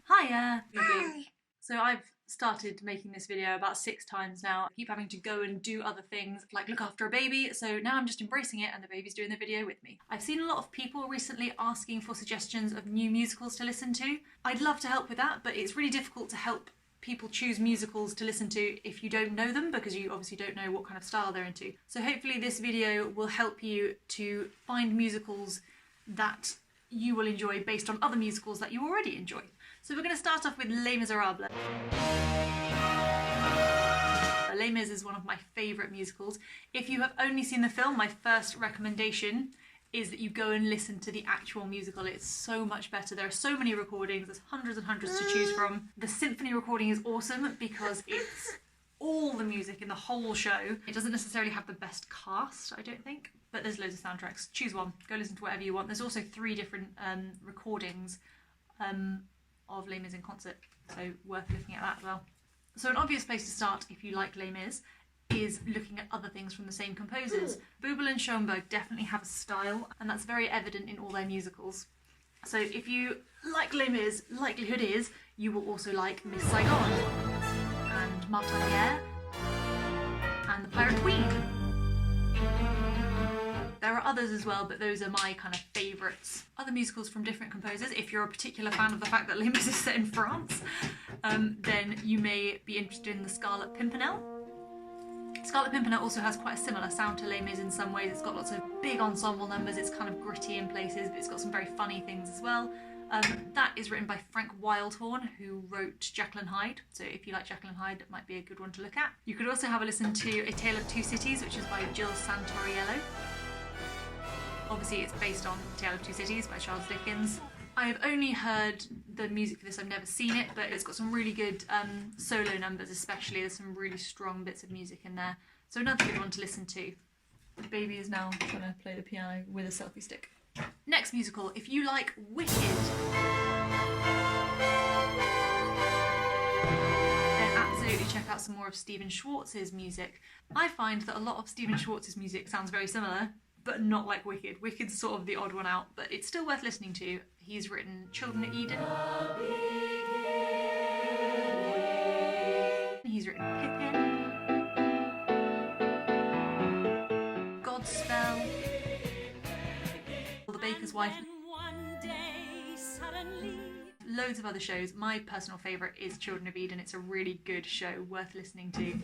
Hi! Hiya! So I've started making this video about 6 times now. I keep having to go and do other things, like look after a baby, so now I'm just embracing it and the baby's doing the video with me. I've seen a lot of people recently asking for suggestions of new musicals to listen to. I'd love to help with that, but it's really difficult to help people choose musicals to listen to if you don't know them, because you obviously don't know what kind of style they're into. So hopefully this video will help you to find musicals that you will enjoy based on other musicals that you already enjoy. So we're going to start off with Les Miserables. Les Mis is one of my favourite musicals. If you have only seen the film, my first recommendation is that you go and listen to the actual musical. It's so much better. There are so many recordings, there's hundreds and hundreds to choose from. The symphony recording is awesome because it's all the music in the whole show. It doesn't necessarily have the best cast, I don't think, but there's loads of soundtracks. Choose one, go listen to whatever you want. There's also 3 different recordings of Les Mis in concert, so worth looking at that as well. So an obvious place to start if you like Les Mis is looking at other things from the same composers. Bubel and Schoenberg definitely have a style, and that's very evident in all their musicals. So if you like Les Mis, likelihood is you will also like Miss Saigon, and Martin and The Pirate Queen. There are others as well, but those are my kind of favourites. Other musicals from different composers, if you're a particular fan of the fact that Les Mis is set in France, then you may be interested in The Scarlet Pimpernel. Scarlet Pimpernel also has quite a similar sound to Les Mis in some ways. It's got lots of big ensemble numbers, it's kind of gritty in places, but it's got some very funny things as well. That is written by Frank Wildhorn, who wrote Jekyll and Hyde, so if you like Jekyll and Hyde, that might be a good one to look at. You could also have a listen to A Tale of Two Cities, which is by Jill Santoriello. Obviously it's based on A Tale of Two Cities by Charles Dickens. I have only heard the music for this, I've never seen it, but it's got some really good solo numbers especially. There's some really strong bits of music in there. So another good one to listen to. The baby is now trying to play the piano with a selfie stick. Next musical, if you like Wicked, then absolutely check out some more of Stephen Schwartz's music. I find that a lot of Stephen Schwartz's music sounds very similar, but not like Wicked. Wicked's sort of the odd one out, but it's still worth listening to. He's written Children of Eden. He's written Pippin. Godspell. The Baker's Wife. Loads of other shows. My personal favourite is Children of Eden. It's a really good show, worth listening to.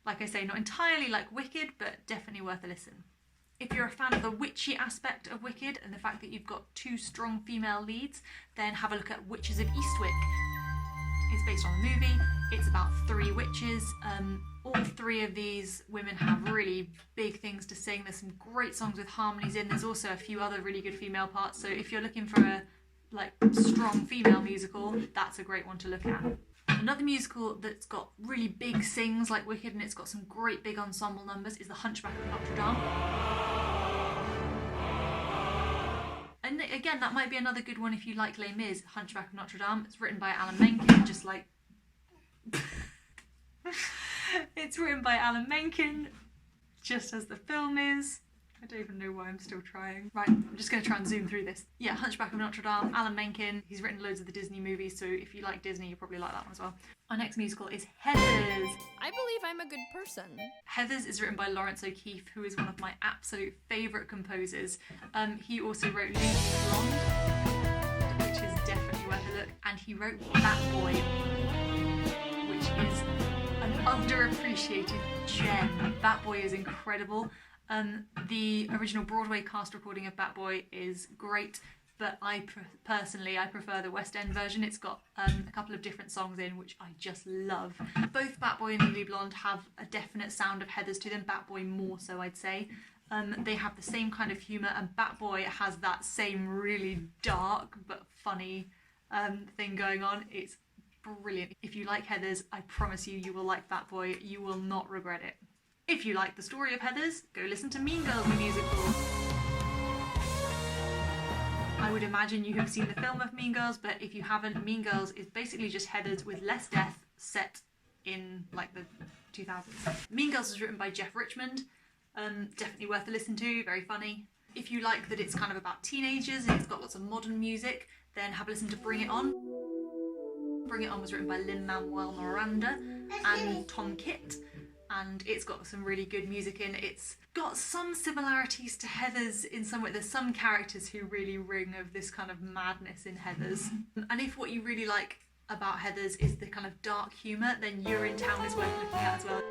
Like I say, not entirely like Wicked, but definitely worth a listen. If you're a fan of the witchy aspect of Wicked and the fact that you've got 2 strong female leads, then have a look at Witches of Eastwick. It's based on a movie. It's about 3 witches. All 3 of these women have really big things to sing. There's some great songs with harmonies in. There's also a few other really good female parts. So if you're looking for a strong female musical, that's a great one to look at. Another musical that's got really big sings like Wicked and it's got some great big ensemble numbers is The Hunchback of Notre Dame. And again, that might be another good one if you like Les Mis. Hunchback of Notre Dame. It's written by Alan Menken, just like... It's written by Alan Menken, just as the film is. I don't even know why I'm still trying. Right, I'm just going to try and zoom through this. Yeah, Hunchback of Notre Dame, Alan Menken. He's written loads of the Disney movies, so if you like Disney, you probably like that one as well. Our next musical is Heathers. I believe I'm a good person. Heathers is written by Lawrence O'Keefe, who is one of my absolute favourite composers. He also wrote Legally Blonde, which is definitely worth a look, and he wrote Bat Boy, which is an underappreciated gem. Bat Boy is incredible. The original Broadway cast recording of Bat Boy is great, but personally I prefer the West End version. It's got a couple of different songs in which I just love. Both Bat Boy and Legally Blonde have a definite sound of Heathers to them, Bat Boy more so I'd say. They have the same kind of humour, and Bat Boy has that same really dark but funny thing going on. It's brilliant. If you like Heathers, I promise you, you will like Bat Boy. You will not regret it. If you like the story of Heathers, go listen to Mean Girls the musical. I would imagine you have seen the film of Mean Girls, but if you haven't, Mean Girls is basically just Heathers with less death set in like the 2000s. Mean Girls was written by Jeff Richmond. Definitely worth a listen to, very funny. If you like that it's kind of about teenagers and it's got lots of modern music, Then have a listen to Bring It On. Bring It On was written by Lin-Manuel Miranda and Tom Kitt, and it's got some really good music in. It's got some similarities to Heathers in some way. There's some characters who really ring of this kind of madness in Heathers. And if what you really like about Heathers is the kind of dark humour, then You're in Town is worth looking at as well.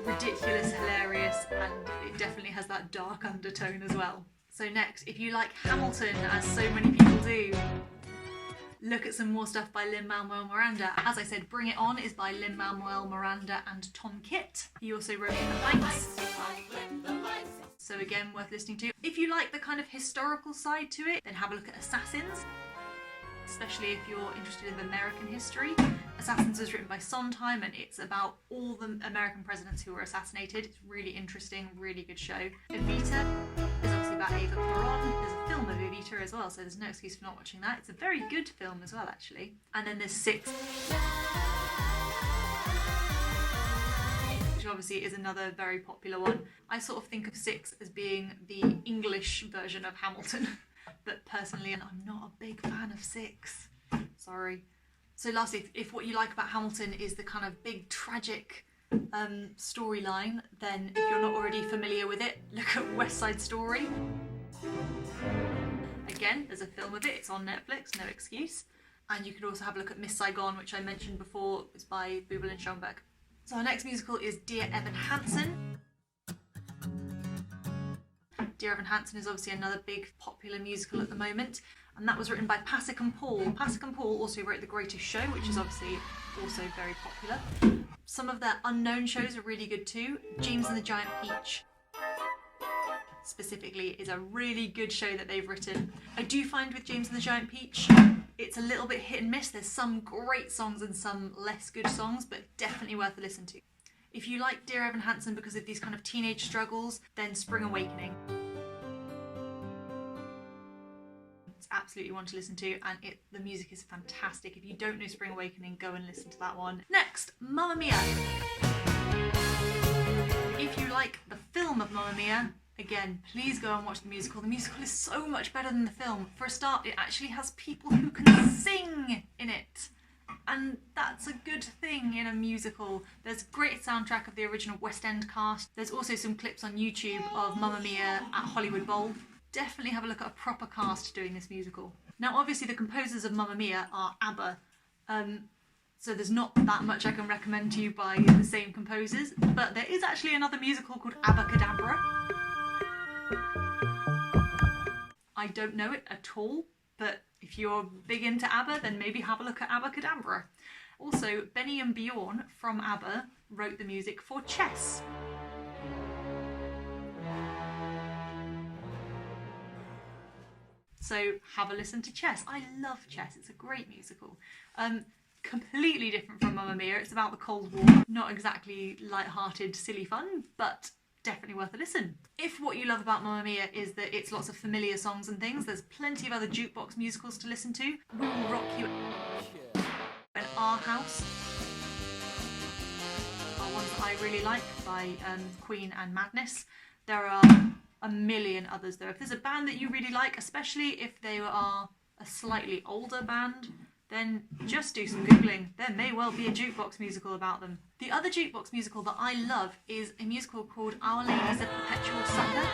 Ridiculous, hilarious, and it definitely has that dark undertone as well. So next, if you like Hamilton, as so many people do, look at some more stuff by Lin-Manuel Miranda. As I said, Bring It On is by Lin-Manuel Miranda and Tom Kitt. He also wrote The Lights. So again, worth listening to. If you like the kind of historical side to it, then have a look at Assassins, especially if you're interested in American history. Assassins was written by Sondheim, and it's about all the American presidents who were assassinated. It's really interesting, really good show. Evita is obviously about Eva Peron. There's a film of Evita as well, so there's no excuse for not watching that. It's a very good film as well, actually. And then there's Six, which obviously is another very popular one. I sort of think of Six as being the English version of Hamilton, but personally I'm not a big fan of Six. Sorry. So lastly, if what you like about Hamilton is the kind of big tragic storyline, then if you're not already familiar with it, look at West Side Story. Again, there's a film of it, it's on Netflix, no excuse. And you could also have a look at Miss Saigon, which I mentioned before, it's by Bubel and Schoenberg. So our next musical is Dear Evan Hansen. Dear Evan Hansen is obviously another big popular musical at the moment, and that was written by Pasek and Paul. Pasek and Paul also wrote The Greatest Show, which is obviously also very popular. Some of their unknown shows are really good too. James and the Giant Peach, specifically, is a really good show that they've written. I do find with James and the Giant Peach, it's a little bit hit and miss. There's some great songs and some less good songs, but definitely worth a listen to. If you like Dear Evan Hansen because of these kind of teenage struggles, then Spring Awakening. It's absolutely one to listen to, and the music is fantastic. If you don't know Spring Awakening, go and listen to that one. Next, Mamma Mia. If you like the film of Mamma Mia, again, please go and watch the musical. The musical is so much better than the film. For a start, it actually has people who can sing in it, and that's a good thing in a musical. There's a great soundtrack of the original West End cast. There's also some clips on YouTube of Mamma Mia at Hollywood Bowl. Definitely have a look at a proper cast doing this musical. Now obviously the composers of Mamma Mia are ABBA, so there's not that much I can recommend to you by the same composers, but there is actually another musical called Abacadabra. I don't know it at all, but if you're big into ABBA, then maybe have a look at Abacadabra. Also, Benny and Bjorn from ABBA wrote the music for Chess. So have a listen to Chess. I love Chess, it's a great musical. Completely different from Mamma Mia, it's about the Cold War. Not exactly light-hearted, silly fun, but definitely worth a listen. If what you love about Mamma Mia is that it's lots of familiar songs and things, there's plenty of other jukebox musicals to listen to. We Will Rock You and Our House are ones that I really like, by Queen and Madness. There are a million others though. If there's a band that you really like, especially if they are a slightly older band, then just do some Googling. There may well be a jukebox musical about them. The other jukebox musical that I love is a musical called Our Ladies of Perpetual Succor.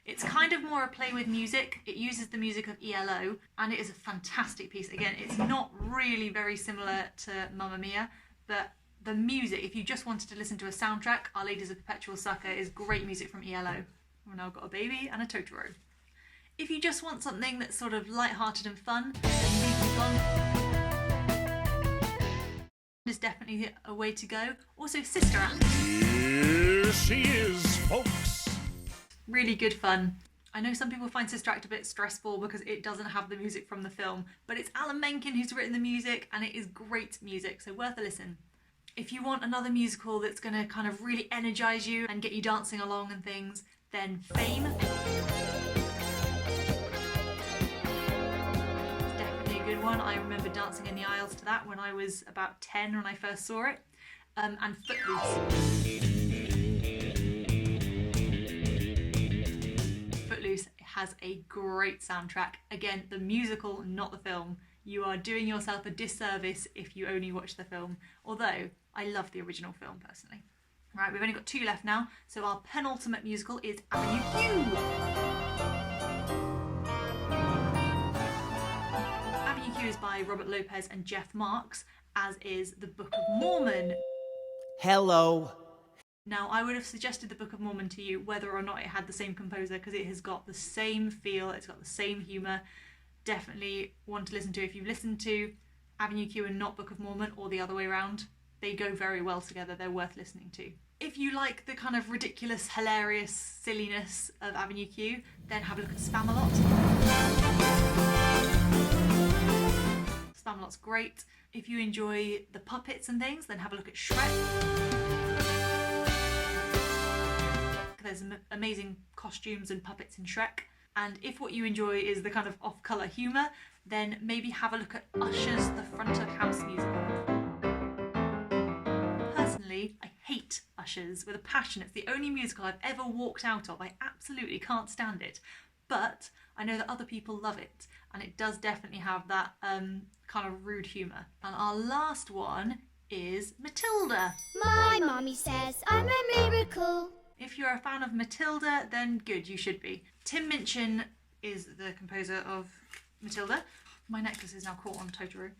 It's kind of more a play with music. It uses the music of ELO, and it is a fantastic piece. Again, it's not really very similar to Mamma Mia, but the music, if you just wanted to listen to a soundtrack, Our Ladies of Perpetual Succor is great music from ELO. We've now got a baby and a Totoro. If you just want something that's sort of light-hearted and fun, then Legally Blonde is definitely a way to go. Also, Sister Act. Here she is, folks. Really good fun. I know some people find Sister Act a bit stressful because it doesn't have the music from the film, but it's Alan Menken who's written the music, and it is great music, so worth a listen. If you want another musical that's going to kind of really energise you and get you dancing along and things, then Fame. It's definitely a good one. I remember dancing in the aisles to that when I was about 10 when I first saw it. And Footloose. has a great soundtrack. Again, the musical, not the film. You are doing yourself a disservice if you only watch the film, although I love the original film personally. Right, we've only got 2 left now, so our penultimate musical is Avenue Q. Avenue Q is by Robert Lopez and Jeff Marks, as is The Book of Mormon. Hello. Now, I would have suggested The Book of Mormon to you whether or not it had the same composer, because it has got the same feel, it's got the same humour. Definitely one to listen to if you've listened to Avenue Q and not Book of Mormon, or the other way around. They go very well together, they're worth listening to. If you like the kind of ridiculous, hilarious silliness of Avenue Q, then have a look at Spamalot. Spamalot's great. If you enjoy the puppets and things, then have a look at Shrek. There's amazing costumes and puppets in Shrek. And if what you enjoy is the kind of off-colour humour, then maybe have a look at Usher's The Front of House musical. Personally, I hate Ushers with a passion. It's the only musical I've ever walked out of. I absolutely can't stand it. But I know that other people love it, and it does definitely have that kind of rude humour. And our last one is Matilda. My mommy says I'm a miracle. If you're a fan of Matilda, then good, you should be. Tim Minchin is the composer of Matilda. My necklace is now caught on Totoro.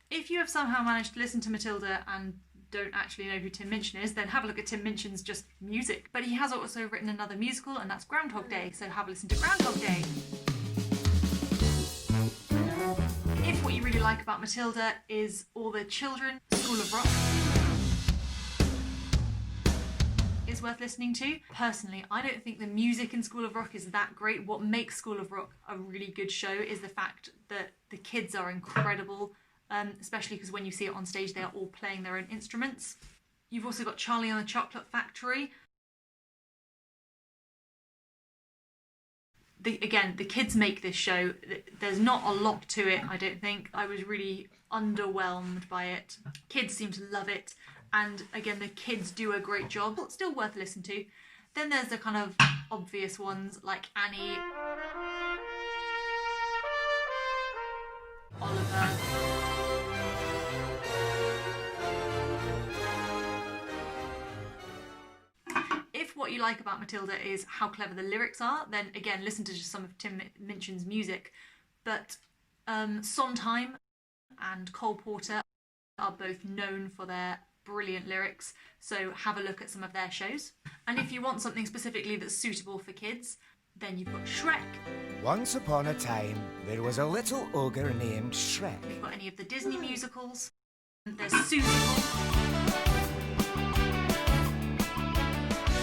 If you have somehow managed to listen to Matilda and don't actually know who Tim Minchin is, then have a look at Tim Minchin's just music. But he has also written another musical, and that's Groundhog Day, so have a listen to Groundhog Day. If what you really like about Matilda is all the children, School of Rock is worth listening to. Personally, I don't think the music in School of Rock is that great. What makes School of Rock a really good show is the fact that the kids are incredible, especially because when you see it on stage, they are all playing their own instruments. You've also got Charlie and the Chocolate Factory. Again, the kids make this show. There's not a lot to it, I don't think. I was really underwhelmed by it. Kids seem to love it. And again, the kids do a great job. It's still worth listening to. Then there's the kind of obvious ones like Annie, Oliver. If what you like about Matilda is how clever the lyrics are, then again, listen to just some of Tim Minchin's music. But Sondheim and Cole Porter are both known for their brilliant lyrics, so have a look at some of their shows. And if you want something specifically that's suitable for kids, then you've got Shrek. Once upon a time, there was a little ogre named Shrek. If you've got any of the Disney musicals, there's Susan,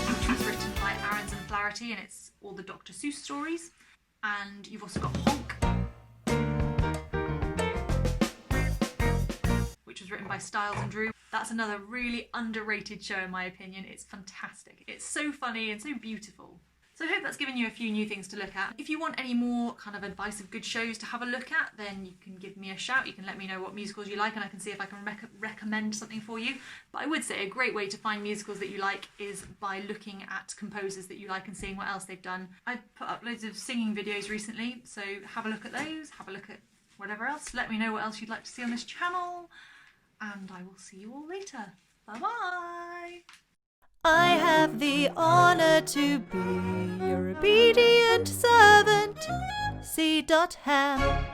which was written by Aarons and Flaherty, and it's all the Dr. Seuss stories. And you've also got Honk, which was written by Stiles and Drew. That's another really underrated show in my opinion. It's fantastic. It's so funny and so beautiful. So I hope that's given you a few new things to look at. If you want any more kind of advice of good shows to have a look at, then you can give me a shout. You can let me know what musicals you like and I can see if I can recommend something for you. But I would say a great way to find musicals that you like is by looking at composers that you like and seeing what else they've done. I've put up loads of singing videos recently, so have a look at those, have a look at whatever else. Let me know what else you'd like to see on this channel. And I will see you all later. Bye-bye! I have the honor to be your obedient servant. C.Ham.